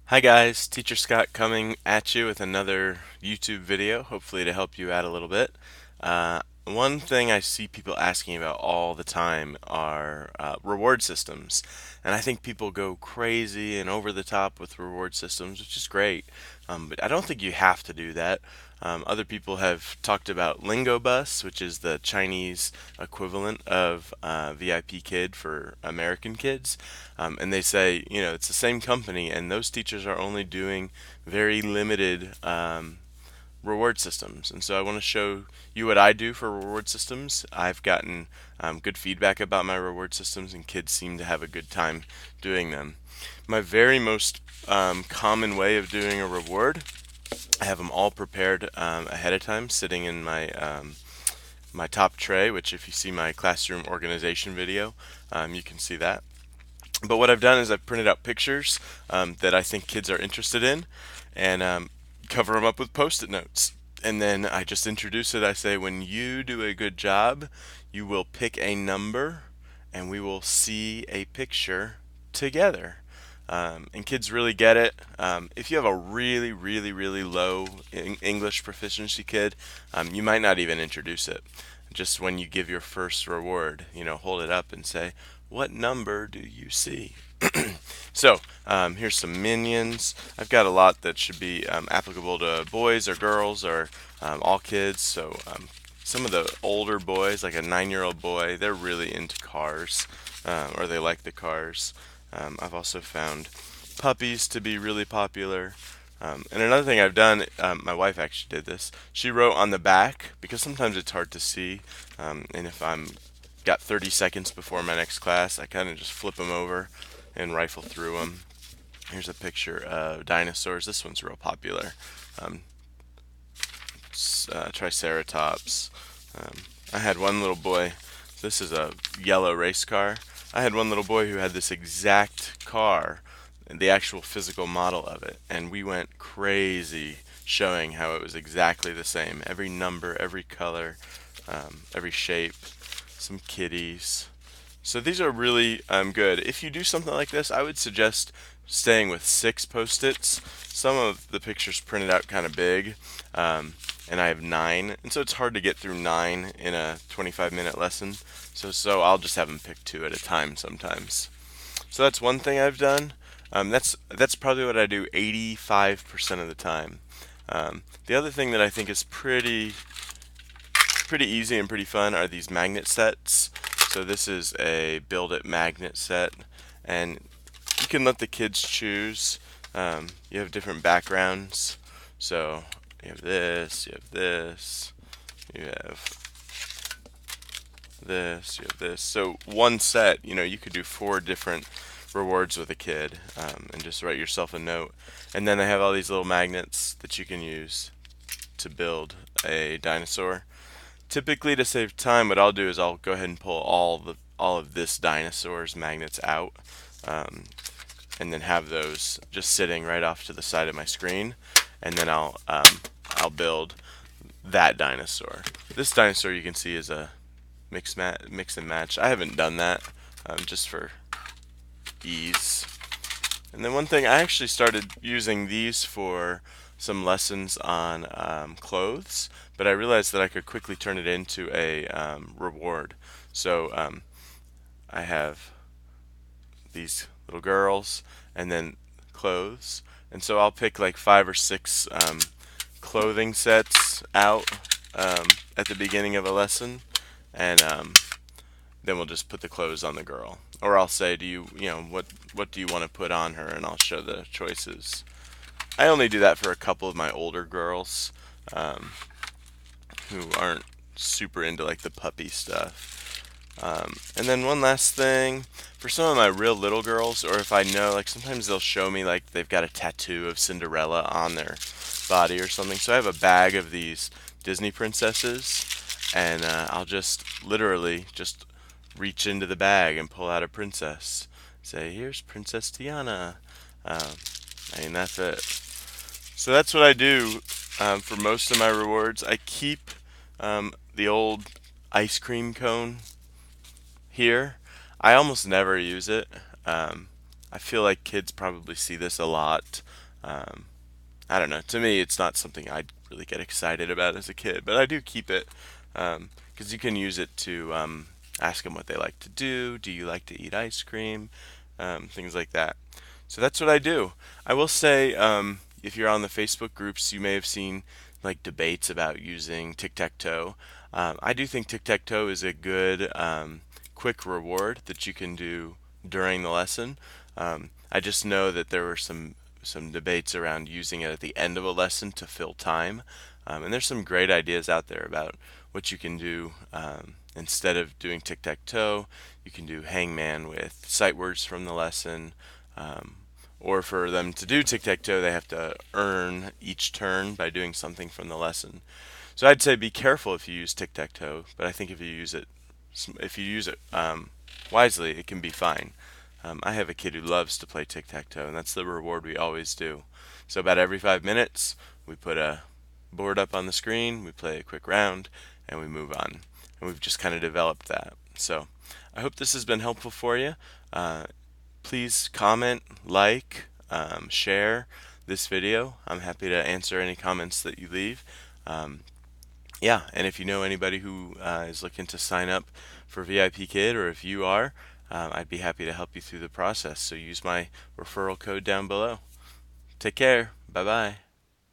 Hi guys, Teacher Scott coming at you with another YouTube video, hopefully to help you out a little bit. One thing I see people asking about all the time are reward systems. And I think people go crazy and over the top with reward systems, which is great. But I don't think you have to do that. Other people have talked about Lingo Bus, which is the Chinese equivalent of VIPKID for American kids. And they say, it's the same company, and those teachers are only doing very limited reward systems. And so I want to show you what I do for reward systems. I've gotten good feedback about my reward systems, and kids seem to have a good time doing them. My very most common way of doing a reward, I have them all prepared ahead of time, sitting in my top tray, which if you see my classroom organization video, you can see that. But what I've done is I've printed out pictures that I think kids are interested in, and cover them up with post-it notes. And then I just introduce it. I say, when you do a good job, you will pick a number, and we will see a picture together. And kids really get it. If you have a really, really, really low English proficiency kid, you might not even introduce it. Just when you give your first reward, hold it up and say, what number do you see? So, here's some minions. I've got a lot that should be applicable to boys or girls or all kids. So, some of the older boys, like a 9-year-old boy, they're really into cars, or they like the cars. I've also found puppies to be really popular. And another thing I've done, my wife actually did this. She wrote on the back, because sometimes it's hard to see, and if I'm got 30 seconds before my next class, I kind of just flip them over and rifle through them. Here's a picture of dinosaurs. This one's real popular. Um, Triceratops. I had one little boy. This is a yellow race car. I had one little boy who had this exact car, the actual physical model of it, and we went crazy showing how it was exactly the same. Every number, every color, every shape, some kitties. So these are really good. If you do something like this, I would suggest staying with 6 post-its. Some of the pictures printed out kind of big, and I have 9, and so it's hard to get through 9 in a 25-minute lesson. So I'll just have them pick 2 at a time sometimes. So that's one thing I've done. That's probably what I do 85% of the time. The other thing that I think is pretty easy and pretty fun are these magnet sets. So this is a build it magnet set, and you can let the kids choose. You have different backgrounds. So you have this, you have this, you have this, you have this. So one set, you could do 4 different rewards with a kid, and just write yourself a note. And then they have all these little magnets that you can use to build a dinosaur. Typically, to save time, what I'll do is I'll go ahead and pull all of this dinosaur's magnets out, and then have those just sitting right off to the side of my screen, and then I'll build that dinosaur. This dinosaur you can see is a mix and match. I haven't done that, just for ease. And then one thing, I actually started using these for some lessons on clothes, but I realized that I could quickly turn it into a reward. So I have these little girls and then clothes, and so I'll pick like 5 or 6 clothing sets out at the beginning of a lesson, and then we'll just put the clothes on the girl. Or I'll say, what do you want to put on her, and I'll show the choices. I only do that for a couple of my older girls, um, who aren't super into like the puppy stuff. And then one last thing, for some of my real little girls, or if I know, like sometimes they'll show me like they've got a tattoo of Cinderella on their body or something. So I have a bag of these Disney princesses, and I'll just literally just reach into the bag and pull out a princess. Say, here's Princess Tiana. Um, that's it. So that's what I do for most of my rewards. I keep the old ice cream cone here. I almost never use it. Um, I feel like kids probably see this a lot. Um, I don't know. To me, it's not something I'd really get excited about as a kid, but I do keep it because you can use it to ask them what they like to do. Do you like to eat ice cream? Things like that. So that's what I do. I will say, if you're on the Facebook groups, you may have seen like debates about using tic-tac-toe. I do think tic-tac-toe is a good quick reward that you can do during the lesson. I just know that there were some debates around using it at the end of a lesson to fill time. And there's some great ideas out there about what you can do instead of doing tic-tac-toe. You can do hangman with sight words from the lesson. Um, or for them to do tic-tac-toe, they have to earn each turn by doing something from the lesson. So I'd say be careful if you use tic-tac-toe, but I think if you use it wisely, it can be fine. I have a kid who loves to play tic-tac-toe, and that's the reward we always do. So about every 5 minutes, we put a board up on the screen, we play a quick round, and we move on. And we've just kind of developed that. So I hope this has been helpful for you. Uh, Please comment, like, share this video. I'm happy to answer any comments that you leave. Um, yeah, and if you know anybody who is looking to sign up for VIP Kid, or if you are, I'd be happy to help you through the process. So use my referral code down below. Take care. Bye bye.